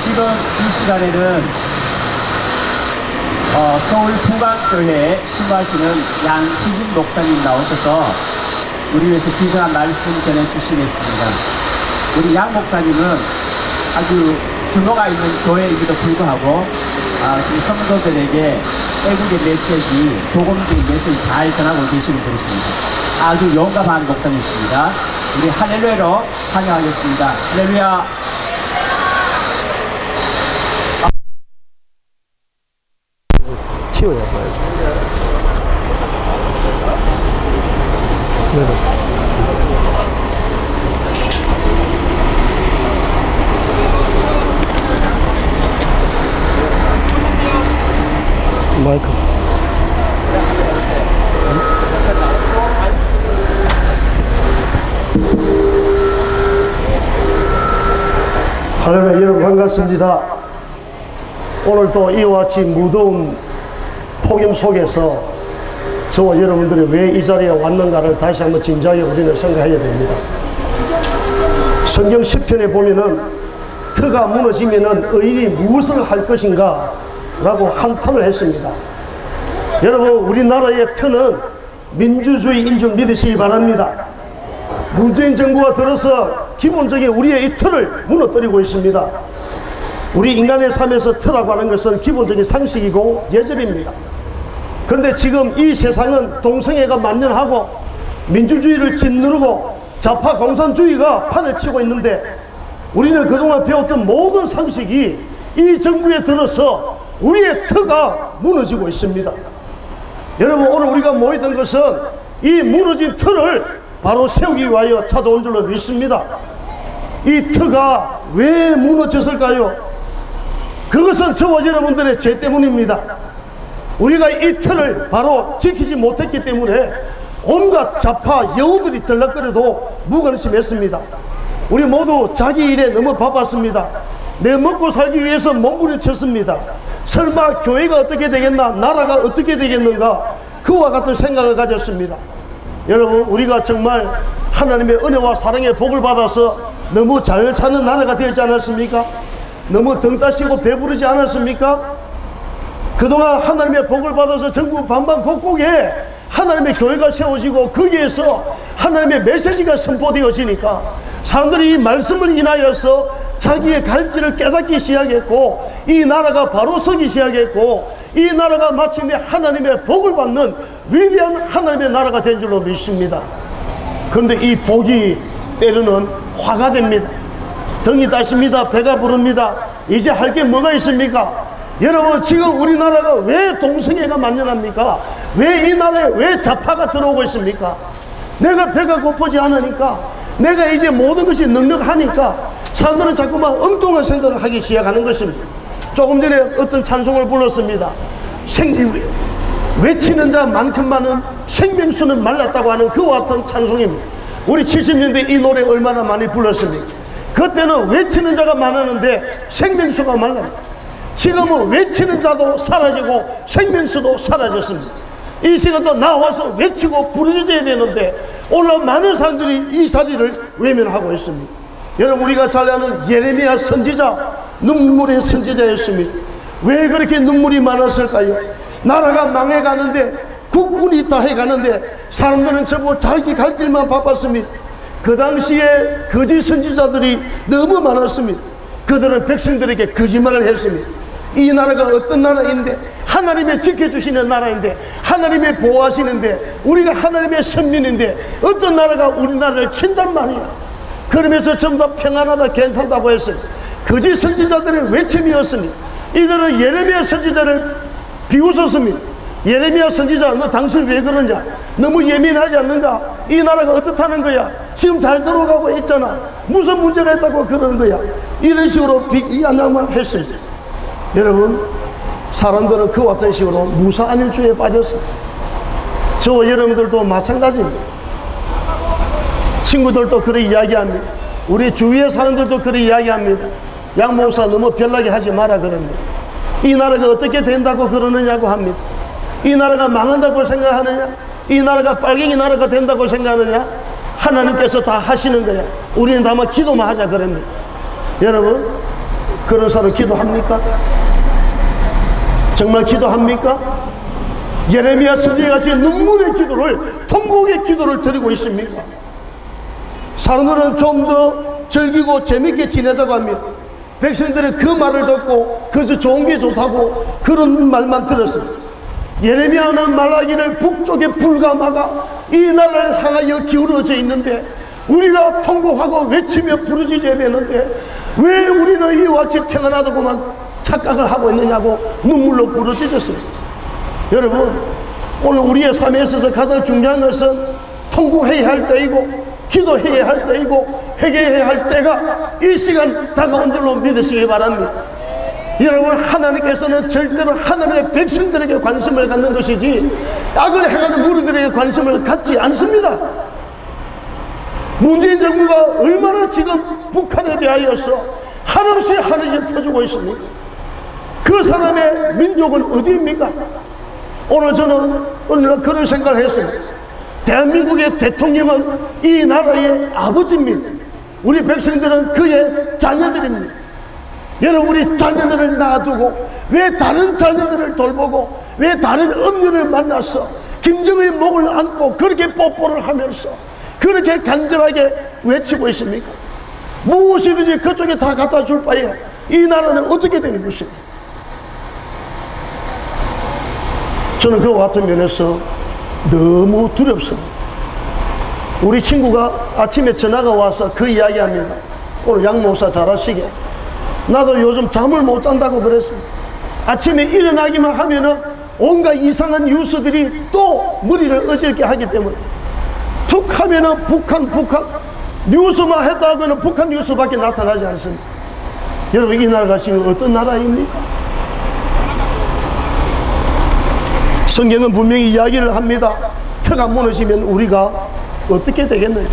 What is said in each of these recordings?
지금 이 시간에는 서울 부강교회 신부하시는 양희진 목사님 나오셔서 우리 위해서 귀중한 말씀 전해주시겠습니다. 우리 양 목사님은 아주 규모가 있는 교회이기도 불구하고 지금 성도들에게 애국의 메시지, 복음적인 메시지 잘 전하고 계시는 분이십니다. 아주 용감한 목사님이십니다. 우리 할렐루야로 환영하겠습니다. 할렐루야. 치워야 봐요. 네네. 마이크. 할렐루야, 여러분 반갑습니다. 오늘도 이와 같이 무더운 폭염 속에서 저와 여러분들이 왜 이 자리에 왔는가를 다시 한번 진지하게 우리는 생각해야 됩니다. 성경 10편에 보면은 터가 무너지면은 의인이 무엇을 할 것인가 라고 한탄을 했습니다. 여러분, 우리나라의 터는 민주주의인 줄 믿으시기 바랍니다. 문재인 정부가 들어서 기본적인 우리의 이 터를 무너뜨리고 있습니다. 우리 인간의 삶에서 터라고 하는 것은 기본적인 상식이고 예절입니다. 그런데 지금 이 세상은 동성애가 만연하고 민주주의를 짓누르고 좌파 공산주의가 판을 치고 있는데 우리는 그동안 배웠던 모든 상식이 이 정부에 들어서 우리의 터가 무너지고 있습니다. 여러분, 오늘 우리가 모이던 것은 이 무너진 터를 바로 세우기 위하여 찾아온 줄로 믿습니다. 이 터가 왜 무너졌을까요? 그것은 저와 여러분들의 죄 때문입니다. 우리가 이 터를 바로 지키지 못했기 때문에 온갖 좌파 여우들이 들락거려도 무관심했습니다. 우리 모두 자기 일에 너무 바빴습니다. 내 먹고 살기 위해서 몸부림쳤습니다. 설마 교회가 어떻게 되겠나, 나라가 어떻게 되겠는가, 그와 같은 생각을 가졌습니다. 여러분, 우리가 정말 하나님의 은혜와 사랑의 복을 받아서 너무 잘 사는 나라가 되지 않았습니까? 너무 등 따시고 배부르지 않았습니까? 그동안 하나님의 복을 받아서 전국 방방곡곡에 하나님의 교회가 세워지고 거기에서 하나님의 메시지가 선포되어지니까 사람들이 이 말씀을 인하여서 자기의 갈 길을 깨닫기 시작했고 이 나라가 바로 서기 시작했고 이 나라가 마침내 하나님의 복을 받는 위대한 하나님의 나라가 된 줄로 믿습니다. 그런데 이 복이 때로는 화가 됩니다. 등이 따십니다. 배가 부릅니다. 이제 할 게 뭐가 있습니까? 여러분, 지금 우리나라가 왜 동성애가 만연합니까? 왜 이 나라에 왜 좌파가 들어오고 있습니까? 내가 배가 고프지 않으니까, 내가 이제 모든 것이 넉넉하니까 사람들은 자꾸만 엉뚱한 생각을 하기 시작하는 것입니다. 조금 전에 어떤 찬송을 불렀습니다. 외치는 자만큼만은 생명수는 말랐다고 하는 그와 같은 찬송입니다. 우리 70년대 이 노래 얼마나 많이 불렀습니까? 그때는 외치는 자가 많았는데 생명수가 말랐습니다. 지금은 외치는 자도 사라지고 생명수도 사라졌습니다. 이 시간도 나와서 외치고 부르짖어야 되는데 오늘 많은 사람들이 이 자리를 외면하고 있습니다. 여러분, 우리가 잘 아는 예레미야 선지자, 눈물의 선지자였습니다. 왜 그렇게 눈물이 많았을까요? 나라가 망해가는데 국군이 다 해가는데 사람들은 전부 자기 갈 길만 바빴습니다. 그 당시에 거짓 선지자들이 너무 많았습니다. 그들은 백성들에게 거짓말을 했습니다. 이 나라가 어떤 나라인데, 하나님의 지켜주시는 나라인데, 하나님의 보호하시는데, 우리가 하나님의 선민인데 어떤 나라가 우리나라를 친단 말이야. 그러면서 전부 다 평안하다 괜찮다고 했어요. 거짓 선지자들의 외침이었습니다. 이들은 예레미야 선지자를 비웃었습니다. 예레미야 선지자, 너 당신 왜 그러냐? 너무 예민하지 않는가? 이 나라가 어떻다는 거야? 지금 잘 들어가고 있잖아. 무슨 문제가 있다고 그러는 거야? 이런 식으로 비아냥만 했습니다. 여러분, 사람들은 그와 같은 식으로 무사안일주의에 빠졌습니다. 저와 여러분들도 마찬가지입니다. 친구들도 그렇게 이야기합니다. 우리 주위의 사람들도 그렇게 이야기합니다. 양 목사 너무 별나게 하지 마라 그럽니다. 이 나라가 어떻게 된다고 그러느냐고 합니다. 이 나라가 망한다고 생각하느냐? 이 나라가 빨갱이 나라가 된다고 생각하느냐? 하나님께서 다 하시는 거야. 우리는 다만 기도만 하자 그럽니다. 여러분, 그런 사람 기도합니까? 정말 기도합니까? 예레미야 선지자같이 눈물의 기도를, 통곡의 기도를 드리고 있습니까? 사람들은 좀 더 즐기고 재밌게 지내자고 합니다. 백성들은 그 말을 듣고 그저 좋은 게 좋다고 그런 말만 들었습니다. 예레미야는 말하기를 북쪽에 불과 마가 이 나라를 향하여 기울어져 있는데, 우리가 통곡하고 외치며 부르짖어야 되는데 왜 우리는 이와 같이 평안하다고만 착각을 하고 있느냐고 눈물로 부르짖었습니다. 여러분, 오늘 우리의 삶에 있어서 가장 중요한 것은 통곡해야 할 때이고, 기도해야 할 때이고, 회개해야 할 때가 이 시간 다가온 줄로 믿으시기 바랍니다. 여러분, 하나님께서는 절대로 하나님의 백성들에게 관심을 갖는 것이지 악을 행하는 무리들에게 관심을 갖지 않습니다. 문재인 정부가 얼마나 지금 북한에 대하여서 한없이 하늘을 펴주고 있습니까? 그 사람의 민족은 어디입니까? 오늘 저는 어느 날 그런 생각을 했습니다. 대한민국의 대통령은 이 나라의 아버지입니다. 우리 백성들은 그의 자녀들입니다. 여러분, 우리 자녀들을 놔두고 왜 다른 자녀들을 돌보고 왜 다른 엄녀를 만나서 김정의 목을 안고 그렇게 뽀뽀를 하면서 그렇게 간절하게 외치고 있습니까? 무엇이든지 그쪽에 다 갖다 줄 바에 이 나라는 어떻게 되는 것입니까? 저는 그와 같은 면에서 너무 두렵습니다. 우리 친구가 아침에 전화가 와서 그 이야기합니다. 오늘 양 목사 잘하시게, 나도 요즘 잠을 못 잔다고 그랬습니다. 아침에 일어나기만 하면은 온갖 이상한 뉴스들이 또 머리를 어지럽게 하기 때문에 툭 하면은 북한 뉴스만 했다 하면은 북한 뉴스밖에 나타나지 않습니다. 여러분, 이 나라가 지금 어떤 나라입니까? 성경은 분명히 이야기를 합니다. 터가 무너지면 우리가 어떻게 되겠느냐?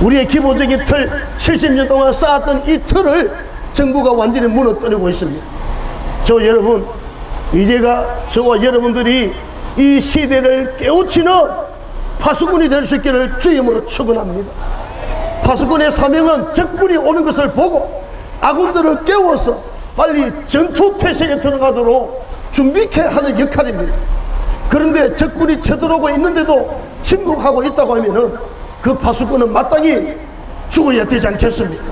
우리의 기본적인 틀, 70년 동안 쌓았던 이 틀을 정부가 완전히 무너뜨리고 있습니다. 여러분, 이제가 저와 여러분들이 이 시대를 깨우치는 파수꾼이 될 수 있기를 주임으로 축원합니다. 파수꾼의 사명은 적군이 오는 것을 보고 아군들을 깨워서 빨리 전투 태세에 들어가도록 준비케 하는 역할입니다. 그런데 적군이 쳐들어오고 있는데도 침묵하고 있다고 하면은 그 파수꾼은 마땅히 죽어야 되지 않겠습니까?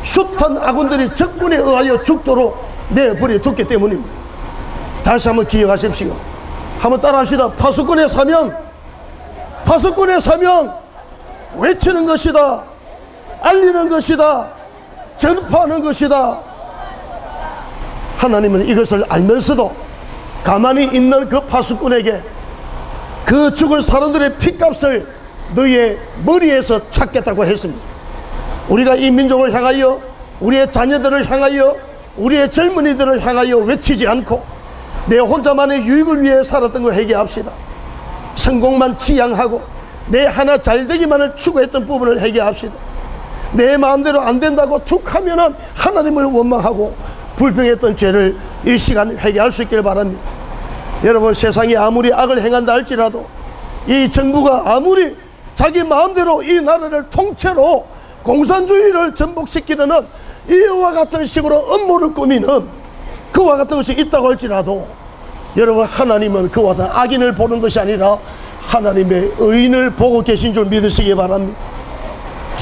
숱한 아군들이 적군에 의하여 죽도록 내버려 뒀기 때문입니다. 다시 한번 기억하십시오. 한번 따라합시다. 파수꾼의 사명, 파수꾼의 사명, 외치는 것이다, 알리는 것이다, 전파하는 것이다. 하나님은 이것을 알면서도 가만히 있는 그 파수꾼에게 그 죽을 사람들의 핏값을 너의 머리에서 찾겠다고 했습니다. 우리가 이 민족을 향하여, 우리의 자녀들을 향하여, 우리의 젊은이들을 향하여 외치지 않고 내 혼자만의 유익을 위해 살았던 걸 회개합시다. 성공만 지향하고 내 하나 잘되기만을 추구했던 부분을 회개합시다. 내 마음대로 안 된다고 툭 하면은 하나님을 원망하고 불평했던 죄를 이 시간 회개할 수 있길 바랍니다. 여러분, 세상이 아무리 악을 행한다 할지라도 이 정부가 아무리 자기 마음대로 이 나라를 통째로 공산주의를 전복시키려는 이와 같은 식으로 음모를 꾸미는 그와 같은 것이 있다고 할지라도 여러분, 하나님은 그와 같은 악인을 보는 것이 아니라 하나님의 의인을 보고 계신 줄 믿으시기 바랍니다.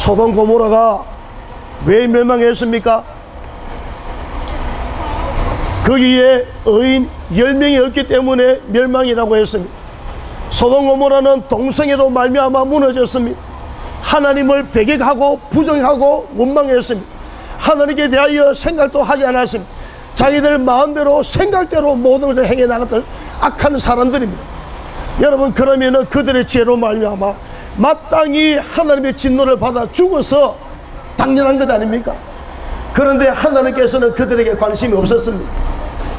소돔 고모라가 왜 멸망했습니까? 거기에 의인 10명이 없기 때문에 멸망이라고 했습니다. 소돔 고모라는 동성애로 말미암아 무너졌습니다. 하나님을 배격하고 부정하고 원망했습니다. 하나님께 대하여 생각도 하지 않았습니다. 자기들 마음대로 생각대로 모든 것을 행해 나갔던 악한 사람들입니다. 여러분, 그러면은 그들의 죄로 말미암아 마땅히 하나님의 진노를 받아 죽어서 당연한 것 아닙니까? 그런데 하나님께서는 그들에게 관심이 없었습니다.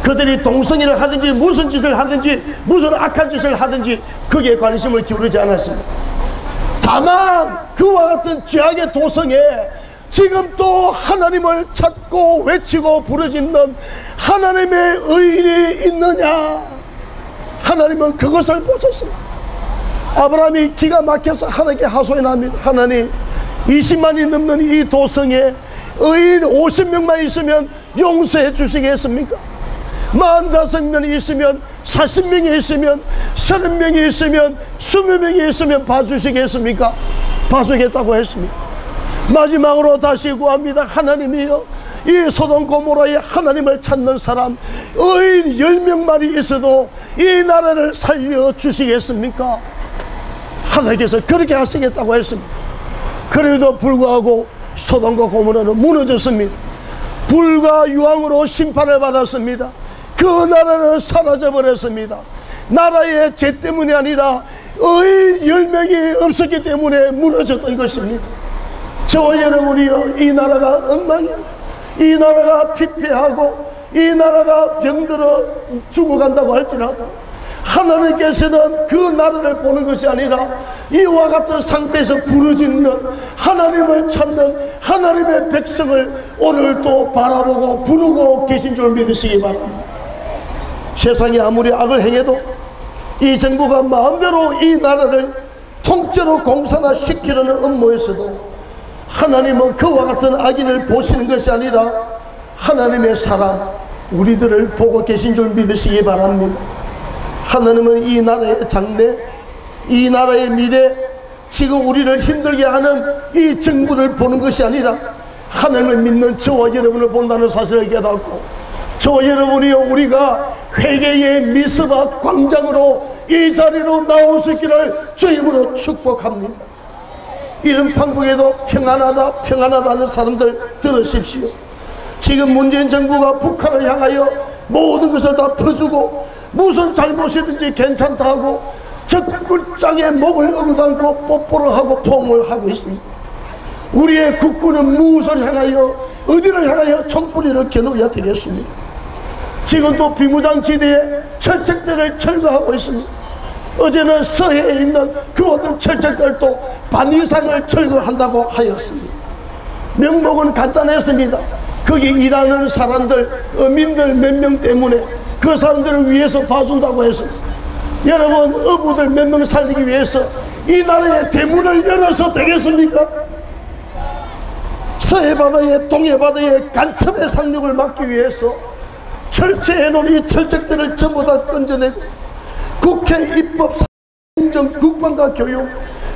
그들이 동성애를 하든지 무슨 짓을 하든지 무슨 악한 짓을 하든지 거기에 관심을 기울이지 않았습니다. 다만 그와 같은 죄악의 도성에 지금 또 하나님을 찾고 외치고 부르짖는 하나님의 의인이 있느냐? 하나님은 그것을 보셨습니다. 아브라함이 기가 막혀서 하나님께 하소연합니다. 하나님, 20만이 넘는 이 도성에 의인 50명만 있으면 용서해 주시겠습니까? 45명이 있으면 40명이 있으면 30명이 있으면 20명이 있으면 봐주시겠습니까? 봐주겠다고 했습니다. 마지막으로 다시 구합니다. 하나님이여, 이 소돔 고모라에 하나님을 찾는 사람 의인 10명만이 있어도 이 나라를 살려주시겠습니까? 하나님께서 그렇게 하시겠다고 했습니다. 그래도 불구하고 소돔과 고모라는 무너졌습니다. 불과 유황으로 심판을 받았습니다. 그 나라는 사라져버렸습니다. 나라의 죄 때문이 아니라 의인 10명이 없었기 때문에 무너졌던 것입니다. 저와 여러분이요, 이 나라가 엉망이에요. 이 나라가 피폐하고 이 나라가 병들어 죽어간다고 할지라도 하나님께서는 그 나라를 보는 것이 아니라 이와 같은 상태에서 부르짖는 하나님을 찾는 하나님의 백성을 오늘도 바라보고 부르고 계신 줄 믿으시기 바랍니다. 세상이 아무리 악을 행해도 이 정부가 마음대로 이 나라를 통째로 공산화시키려는 음모에서도 하나님은 그와 같은 악인을 보시는 것이 아니라 하나님의 사람 우리들을 보고 계신 줄 믿으시기 바랍니다. 하나님은 이 나라의 장래, 이 나라의 미래, 지금 우리를 힘들게 하는 이 정부를 보는 것이 아니라 하나님을 믿는 저와 여러분을 본다는 사실을 깨닫고, 저와 여러분이요, 우리가 회개의 미스바 광장으로 이 자리로 나올 수 있기를 주임으로 축복합니다. 이런 판국에도 평안하다 평안하다 하는 사람들 들으십시오. 지금 문재인 정부가 북한을 향하여 모든 것을 다 퍼주고 무슨 잘못이든지 괜찮다 하고 적군장에 목을 얻어안고 뽀뽀를 하고 포옹을 하고 있습니다. 우리의 국군은 무엇을 향하여 어디를 향하여 총뿌리를 겨누어야 되겠습니까? 지금도 비무장지대에 철책들을 철거하고 있습니다. 어제는 서해에 있는 그 어떤 철책들도 반 이상을 철거한다고 하였습니다. 명목은 간단했습니다. 거기 일하는 사람들, 어민들 몇 명 때문에 그 사람들을 위해서 봐준다고 했습니다. 여러분, 어부들 몇 명 살리기 위해서 이 나라의 대문을 열어서 되겠습니까? 서해바다에 동해바다에 간첩의 상륙을 막기 위해서 철제해놓은 이 철책들을 전부 다 건져내고 국회, 입법, 행정, 국방과 교육,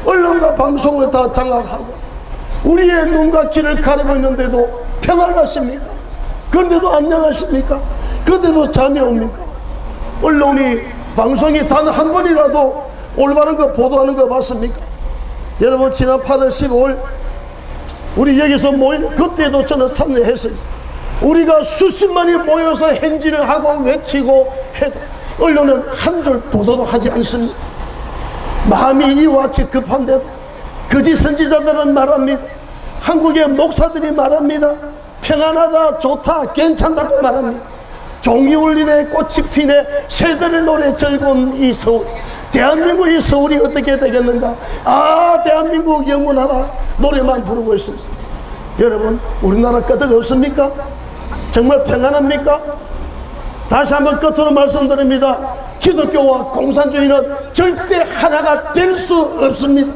언론과 방송을 다 장악하고 우리의 눈과 귀를 가리고 있는데도 평안하십니까? 그런데도 안녕하십니까? 그런데도 잠이 옵니까? 언론이, 방송이 단 한 번이라도 올바른 거 보도하는 거 봤습니까? 여러분, 지난 8월 15일 우리 여기서 모이는 그때도 저는 참여했어요. 우리가 수십만이 모여서 행진을 하고 외치고 해도 언론은 한 줄 보도도 하지 않습니다. 마음이 이와 같이 급한데도 거짓 선지자들은 말합니다. 한국의 목사들이 말합니다. 평안하다, 좋다, 괜찮다고 말합니다. 종이 울리네, 꽃이 피네, 새들의 노래 즐거운 이 서울, 대한민국의 서울이 어떻게 되겠는가? 아, 대한민국 영원하라 노래만 부르고 있습니다. 여러분, 우리나라 끄떡 없습니까? 정말 평안합니까? 다시 한번 끝으로 말씀드립니다. 기독교와 공산주의는 절대 하나가 될 수 없습니다.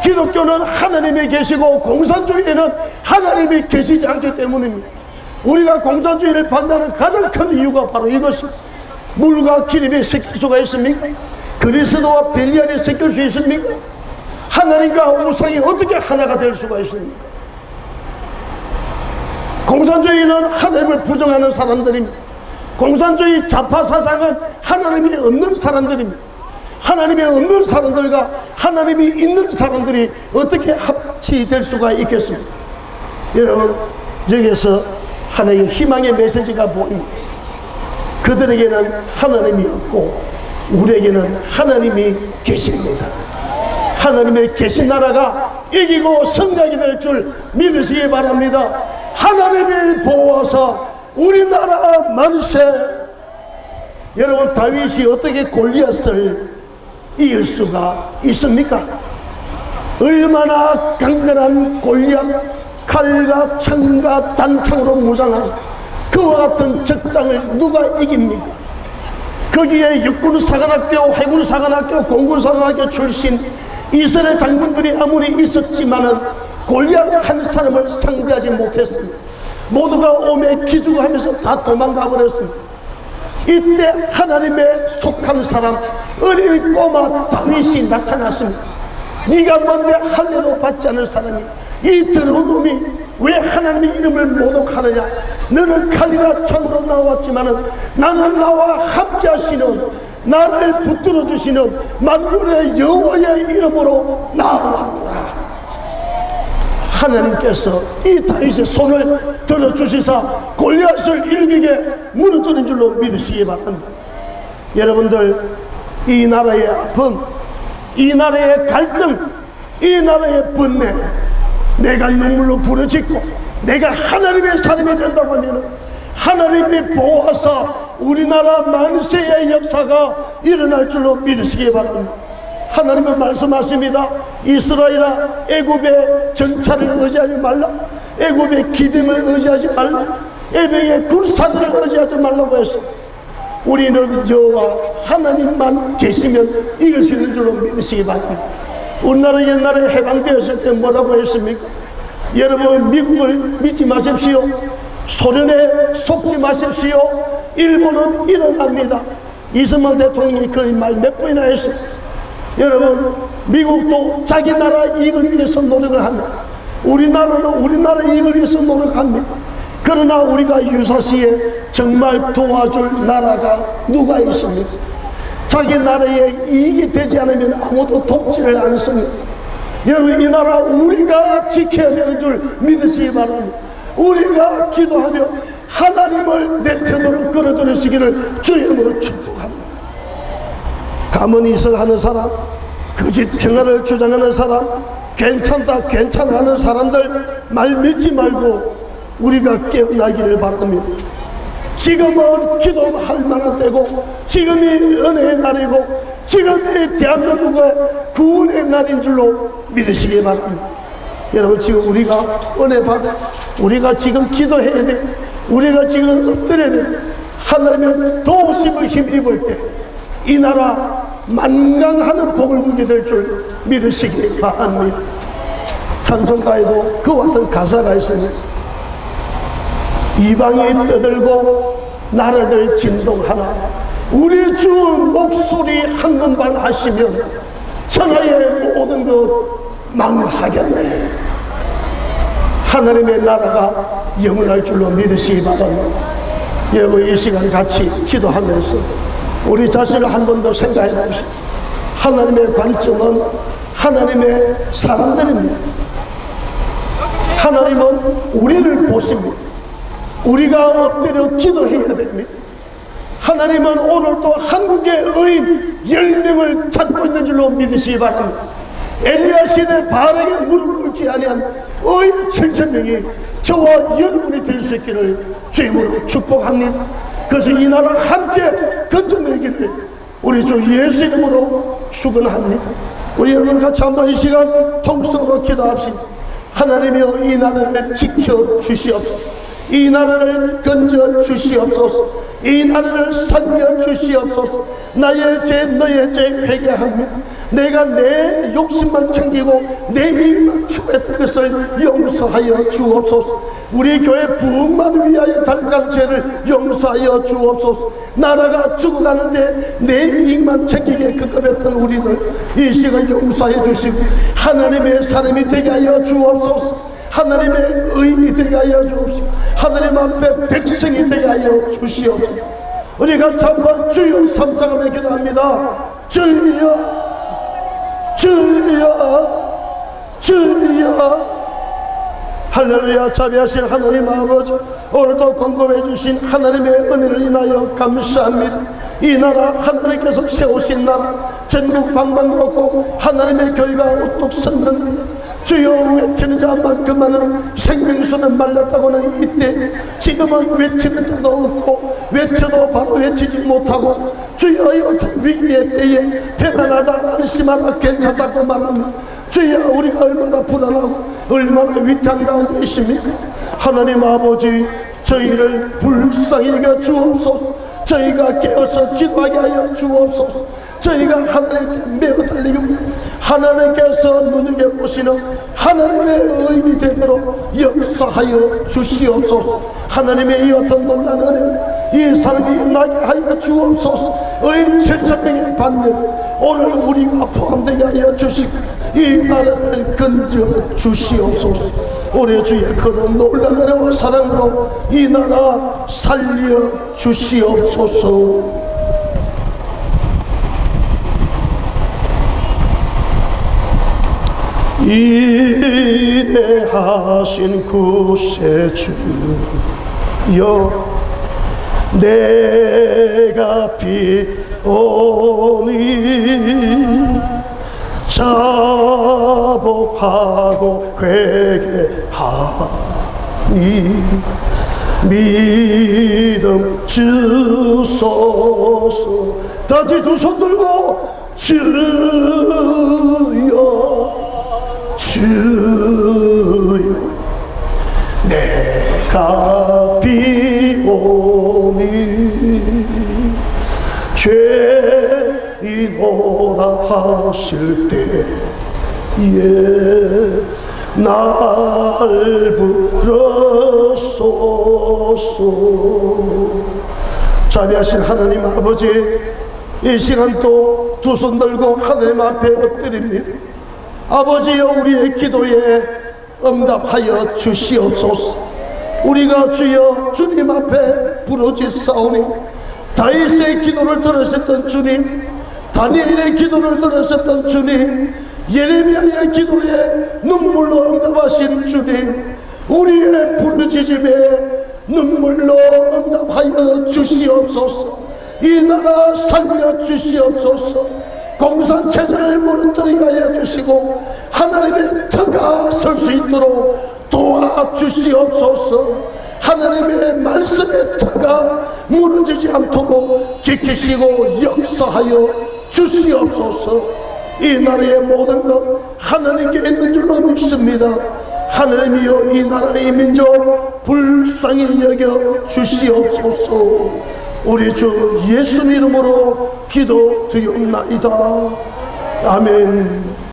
기독교는 하나님이 계시고 공산주의에는 하나님이 계시지 않기 때문입니다. 우리가 공산주의를 반대하는 가장 큰 이유가 바로 이것입니다. 물과 기름이 섞일 수가 있습니까? 그리스도와 벨리알이 섞일 수 있습니까? 하나님과 우상이 어떻게 하나가 될 수가 있습니까? 공산주의는 하나님을 부정하는 사람들입니다. 공산주의 좌파 사상은 하나님이 없는 사람들입니다. 하나님이 없는 사람들과 하나님이 있는 사람들이 어떻게 합치될 수가 있겠습니까? 여러분, 여기에서 하나의 희망의 메시지가 보입니다. 그들에게는 하나님이 없고 우리에게는 하나님이 계십니다. 하나님의 계신 나라가 이기고 승리하게 될 줄 믿으시기 바랍니다. 하나님이 보호하사 우리나라 만세. 여러분, 다윗이 어떻게 골리앗을 이길 수가 있습니까? 얼마나 강건한 골리앗, 칼과 창과 단창으로 무장한 그와 같은 적장을 누가 이깁니까? 거기에 육군사관학교, 해군사관학교, 공군사관학교 출신 이스라엘 장군들이 아무리 있었지만은 골리앗 한 사람을 상대하지 못했습니다. 모두가 오매 기죽어하면서 다 도망가 버렸습니다. 이때 하나님의 속한 사람, 어린 꼬마 다윗이 나타났습니다. 네가 뭔데 할례도 받지 않을 사람이, 이 더러운 놈이 왜 하나님의 이름을 모독하느냐? 너는 칼이라 창으로 나왔지만은 나는 나와 함께 하시는, 나를 붙들어 주시는 만군의 여호와의 이름으로 나왔노라. 하나님께서 이 다윗의 손을 들어주시사 골리앗을 일기게 무너뜨린 줄로 믿으시기 바랍니다. 여러분들, 이 나라의 아픔, 이 나라의 갈등, 이 나라의 번뇌, 내가 눈물로 부르짖고 내가 하나님의 사람이 된다고 하면 하나님이 보호하사 우리나라 만세의 역사가 일어날 줄로 믿으시기 바랍니다. 하나님은 말씀하십니다. 이스라엘아, 애굽의 전차를 의지하지 말라, 애굽의 기병을 의지하지 말라, 애굽의 군사들을 의지하지 말라고 해서 우리는 여호와 하나님만 계시면 이길 수 있는 줄로 믿으시기 바랍니다. 우리나라 옛날에 해방되었을 때 뭐라고 했습니까? 여러분, 미국을 믿지 마십시오. 소련에 속지 마십시오. 일본은 일어납니다. 이승만 대통령이 그 말 몇 번이나 했어요. 여러분, 미국도 자기 나라 이익을 위해서 노력을 합니다. 우리나라는 우리나라 이익을 위해서 노력합니다. 그러나 우리가 유사시에 정말 도와줄 나라가 누가 있습니까? 자기 나라에 이익이 되지 않으면 아무도 돕지를 않습니다. 여러분, 이 나라 우리가 지켜야 되는 줄 믿으시기 바랍니다. 우리가 기도하며 하나님을 내 편으로 끌어들이시기를 주의 이름으로 축복합니다. 가문이슬 하는 사람, 거짓 평화를 주장하는 사람, 괜찮다 괜찮아 하는 사람들 말 믿지 말고 우리가 깨어나기를 바랍니다. 지금은 기도할 만한 때고, 지금이 은혜의 날이고, 지금이 대한민국의 구원의 날인 줄로 믿으시기 바랍니다. 여러분, 지금 우리가 은혜 받아, 우리가 지금 기도해야 돼, 우리가 지금 엎드려야 돼. 하나님의 도우심을 힘입을 때 이 나라 만강하는 복을 누리게 될 줄 믿으시기 바랍니다. 찬송가에도 그와 같은 가사가 있습니다. 이방이 떠들고 나라들 진동하나 우리 주 목소리 한 번만 하시면 천하의 모든 것 망하겠네. 하나님의 나라가 영원할 줄로 믿으시기 바랍니다. 여러분, 이 시간 같이 기도하면서 우리 자신을 한 번 더 생각해 보십시오. 하나님의 관점은 하나님의 사람들입니다. 하나님은 우리를 보십니다. 우리가 엎드려 기도해야 됩니다. 하나님은 오늘도 한국의 의인 10명을 찾고 있는 줄로 믿으시기 바랍니다. 엘리야 시대 바알에게 무릎 꿇지 아니한 의인 7,000명이 저와 여러분이 될 수 있기를 주임으로 축복합니다. 그래서 이 나라 함께 건져내기를 우리 주 예수 이름으로 축원합니다. 우리 여러분 같이 한번 이 시간 통성으로 기도합시다. 하나님이여, 이 나라를 지켜주시옵소서. 이 나라를 건져주시옵소서. 이 나라를 살려주시옵소서. 나의 죄 너의 죄 회개합니다. 내가 내 욕심만 챙기고 내 일만 추구했던 것을 용서하여 주옵소서. 우리 교회 부흥만 위하여 달려갈 죄를 용서하여 주옵소서. 나라가 죽어가는데 내 이익만 챙기게 급급했던 우리들 이 시간 용서해 주시고 하나님의 사람이 되게 하여 주옵소서. 하나님의 의인이 되게 하여 주옵소서. 하나님 앞에 백성이 되게 하여 주시옵소서. 우리가 한번 주여 삼창하며 기도합니다. 주여 주여 주여. 할렐루야. 자비하신 하나님 아버지, 오늘도 공급해 주신 하나님의 은혜를 인하여 감사합니다. 이 나라 하나님께서 세우신 나라, 전국 방방곡곡 하나님의 교회가 우뚝 섰는데 주여 외치는 자만큼만은 생명수는 말랐다고는 이때 지금은 외치는 자도 없고 외쳐도 바로 외치지 못하고 주여 이렇게 위기의 때에 평안하다 안심하라 괜찮다고 말합니다. 주여 우리가 얼마나 불안하고 얼마나 위태한 가운데 있습니까? 하나님 아버지, 저희를 불쌍히 여겨 주옵소서. 저희가 깨어서 기도하게 하여 주옵소서. 저희가 하나님께 매어 달리고 하나님께서 눈여겨보시는 하나님의 의인이 되도록 역사하여 주시옵소서. 하나님의 이 어떤 놀라운 은혜, 이 사랑이 일어나게 하여 주옵소서. 의인 7,000명의 반면에 오늘 우리가 포함되게 하여 주시고 이 나라를 건져 주시옵소서. 우리 주의 그런 놀라운 은혜와 사랑으로 이 나라 살려 주시옵소서. 인내하신 구세주여, 내가 비오니 자복하고 회개하니 믿음 주소서. 다시 두 손 들고 주여 주여, 내가 비오니 죄인오라 하실 때에 날 불러소서. 자비하신 하나님 아버지, 이 시간 또 두 손 들고 하나님 앞에 엎드립니다. 아버지여, 우리의 기도에 응답하여 주시옵소서. 우리가 주여 주님 앞에 부르짖사오니 다윗의 기도를 들으셨던 주님, 다니엘의 기도를 들으셨던 주님, 예레미야의 기도에 눈물로 응답하신 주님, 우리의 부르짖음에 눈물로 응답하여 주시옵소서. 이 나라 살려 주시옵소서. 공산체제를 무너뜨리게 하여 주시고 하나님의 터가 설 수 있도록 도와주시옵소서. 하나님의 말씀의 터가 무너지지 않도록 지키시고 역사하여 주시옵소서. 이 나라의 모든 것 하나님께 있는 줄로 믿습니다. 하나님이여, 이 나라의 민족 불쌍히 여겨 주시옵소서. 우리 주 예수 이름으로 기도드리옵나이다. 아멘.